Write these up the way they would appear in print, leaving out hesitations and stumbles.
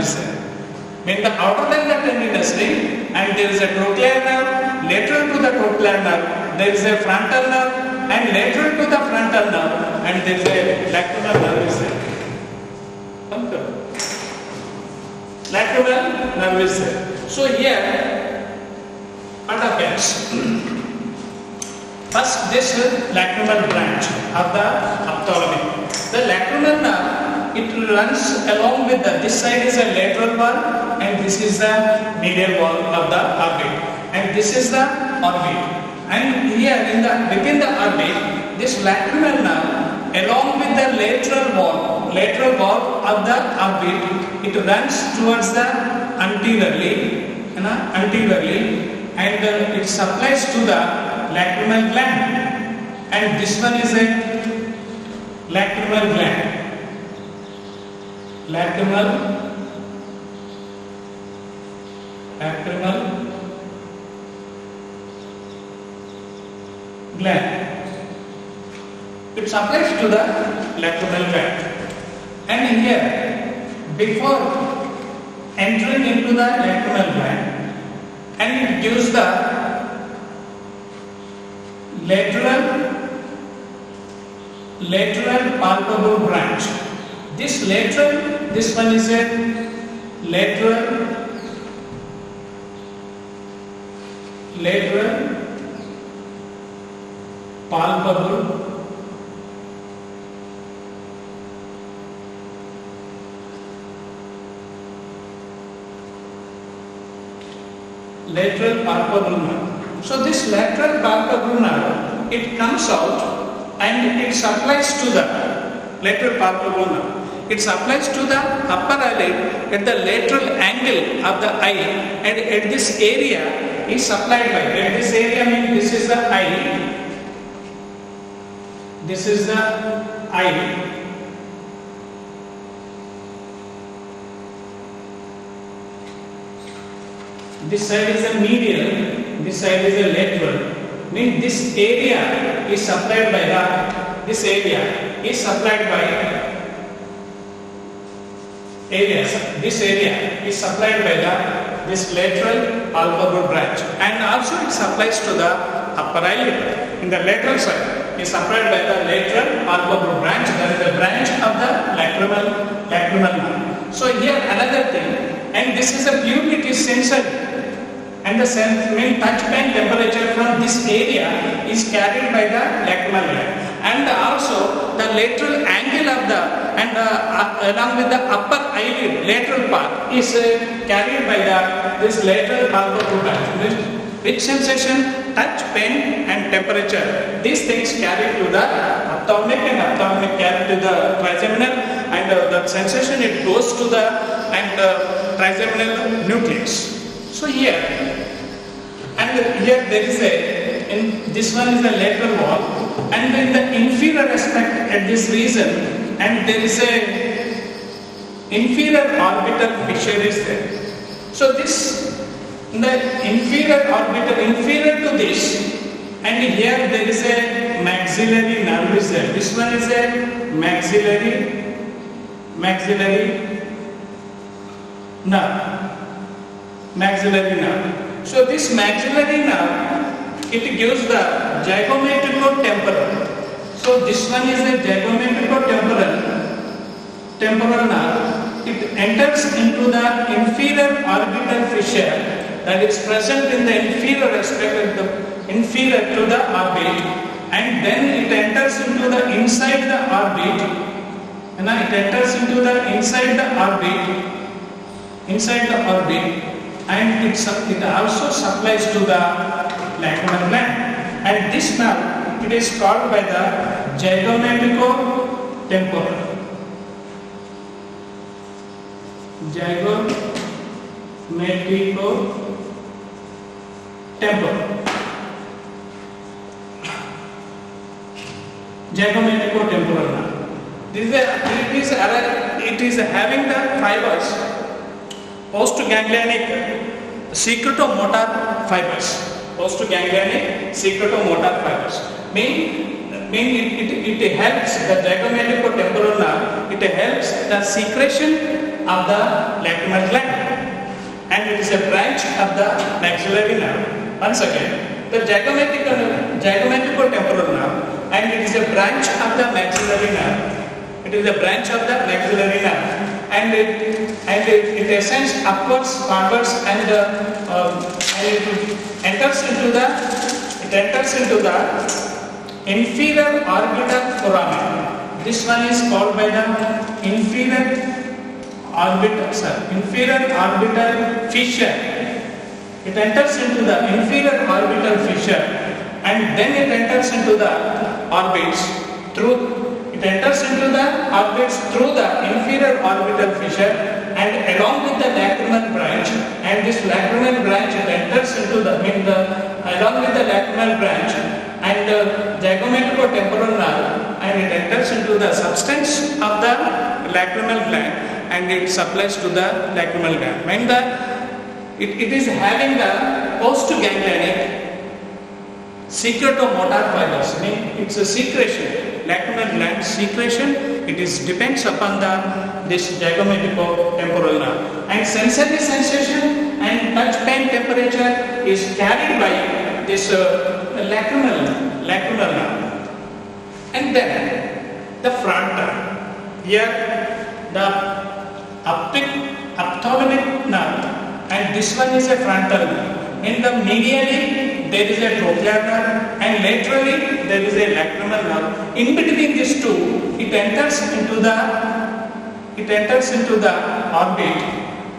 is there. Mean the outer line tendinously, and there is a trochlear nerve, lateral to the trochlear nerve, there is a frontal nerve, and lateral to the frontal nerve, and there is a lacrimal nerve is there. Lacrimal nerve is there. So here, what happens? First, this lacrimal branch of the ophthalmic. The lacrimal nerve, it runs along with this side is a lateral wall, and this is the medial wall of the orbit, and this is the orbit. And here within the orbit, this lacrimal nerve, along with the lateral wall of the orbit, it runs towards the anteriorly, and it supplies to the lacrimal gland, and this one is a lacrimal gland. Lacrimal gland. It supplies to the lacrimal gland, and here, before entering into the lacrimal gland, and it gives the lateral palpable branch. This one is a lateral palpable nerve. So this lateral palpable nerve, it comes out and it supplies to the lateral palpable nerve. It supplies to the upper eyelid at the lateral angle of the eye, and at this area is supplied by. At this area means this is the eye. This is the eye. This side is a medial, this side is a lateral. Means this area is supplied by this area is supplied by this lateral palpable branch, and also it supplies to the upper eyelid. In the lateral side is supplied by the lateral palpable branch, that is the branch of the lacrimal nerve. So here another thing, and this is a purely it is sensory. And the touch pain temperature from this area is carried by the lacrimal gland, and also the lateral angle of the along with the upper eyelid lateral part is carried by this lateral palpable branch. Which sensation? Touch, pain, and temperature. These things carry to the ophthalmic, and ophthalmic carry to the trigeminal, and the sensation it goes to the trigeminal nucleus. So here there is this one is the lateral wall, and in the inferior aspect at this region, and there is a inferior orbital fissure is there. So this, the inferior orbital, inferior to this, and here there is a maxillary nerve is there. This one is a maxillary nerve. So this maxillary nerve, it gives the zygomatic-temporal. So this one is a zygomatic-temporal nerve. It enters into the inferior orbital fissure that is present in the inferior aspect of the inferior to the orbit, and then it enters into the inside the orbit, and it enters into the inside the orbit, and it also supplies to the lacrimal gland, and this nerve it is called by the zygomatic-temporal. Zygomatic-temporal nerve. It is having the fibers, postganglionic secretomotor fibers. Mean it helps the zygomatic-temporal nerve. It helps the secretion of the lacrimal gland, and it is a branch of the maxillary nerve. Once again, the zygomaticotemporal nerve, and it is a branch of the maxillary nerve. It is a branch of the maxillary nerve, and it ascends upwards, forwards, and it enters into the inferior orbital foramen. This one is called by the inferior orbital fissure. It enters into the inferior orbital fissure, and then it enters into the orbits through the inferior orbital fissure, and along with the lacrimal branch, and this lacrimal branch enters into along with the lacrimal branch and the zygomaticotemporal nerve, and it enters into the substance of the lacrimal gland, and it supplies to the lacrimal gland. When it is having the postganglionic secretomotor fibers, means it's a secretion, lacrimal gland secretion. It depends upon this zygomaticotemporal nerve, and sensory sensation and touch pain temperature is carried by this lacrimal nerve. And then the frontal, here the ophthalmic nerve, and this one is a frontal nerve. In the medially there is a trochlear nerve, and laterally there is a lacrimal nerve. In between these two, it enters into the orbit,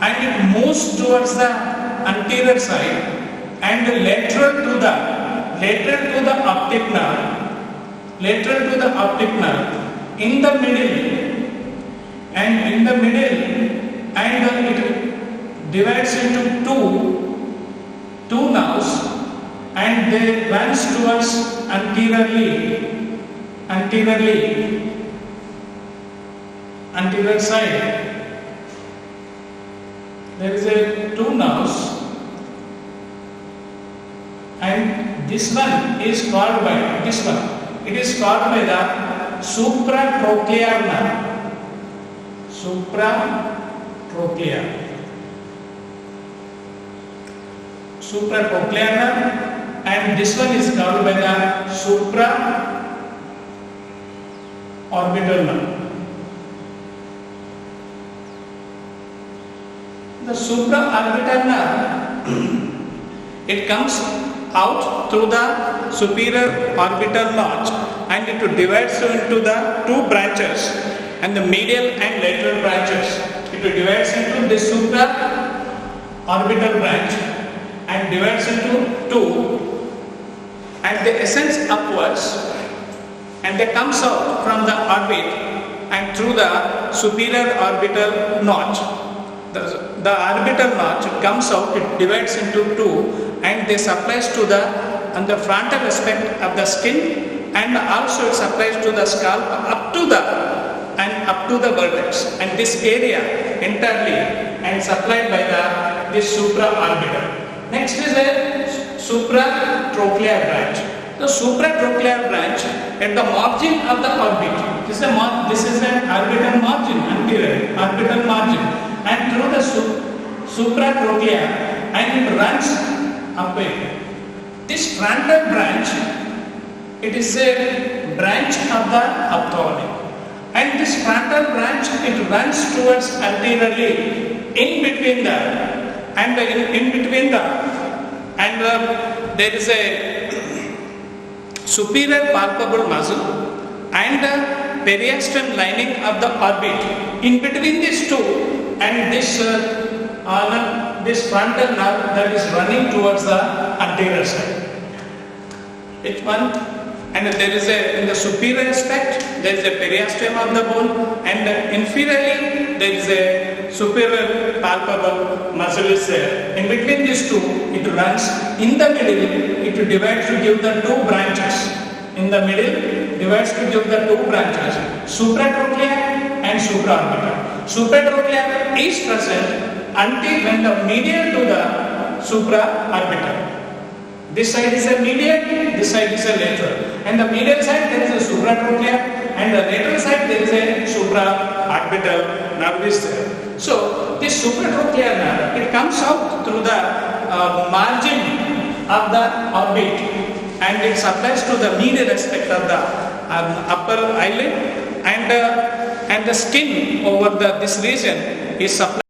and it moves towards the anterior side, and lateral to the optic nerve. In the middle, and it divides into two nerves, and they runs towards anterior side. There is two nerves, and this one is called by the supratrochlear nerve. Supratrochlear nerve, and this one is called by the supraorbital nerve. The supraorbital nerve, it comes out through the superior orbital notch, and it divides into the two branches, and the medial and lateral branches. It divides into the supraorbital branch and divides into two, and they ascend upwards, and they comes out from the orbit and through the superior orbital notch. The orbital notch comes out, it divides into two, and they supplies to the frontal aspect of the skin, and also it supplies to the scalp up to the vertex, and this area entirely and supplied by this supraorbital. Next is a supratrochlear branch. The supratrochlear branch at the margin of the orbit. This is an orbital margin, anterior orbital margin, and through the supratrochlea, and it runs upward. This frontal branch, it is a branch of the ophthalmic, and this frontal branch, it runs towards anteriorly there is a superior palpable muscle and the periosteum lining of the orbit. In between these two, and this frontal nerve that is running towards the anterior side. Which one? And there is in the superior aspect, there is a periosteum of the bone, and inferiorly there is a superior palpable muscle is there. In between these two, it runs. In the middle, it divides to give the two branches. In the middle, divides to give the two branches, supratrochlear and supraorbital. Supratrochlear is present until when the medial to the supraorbital. This side is a medial, this side is a lateral. And the medial side there is a supratrochlear, and the lateral side there is a supraorbital. orbital nerve is there. So this supratrochlear nerve, it comes out through the margin of the orbit, and it supplies to the medial aspect of the upper eyelid, and the skin over this region is supplied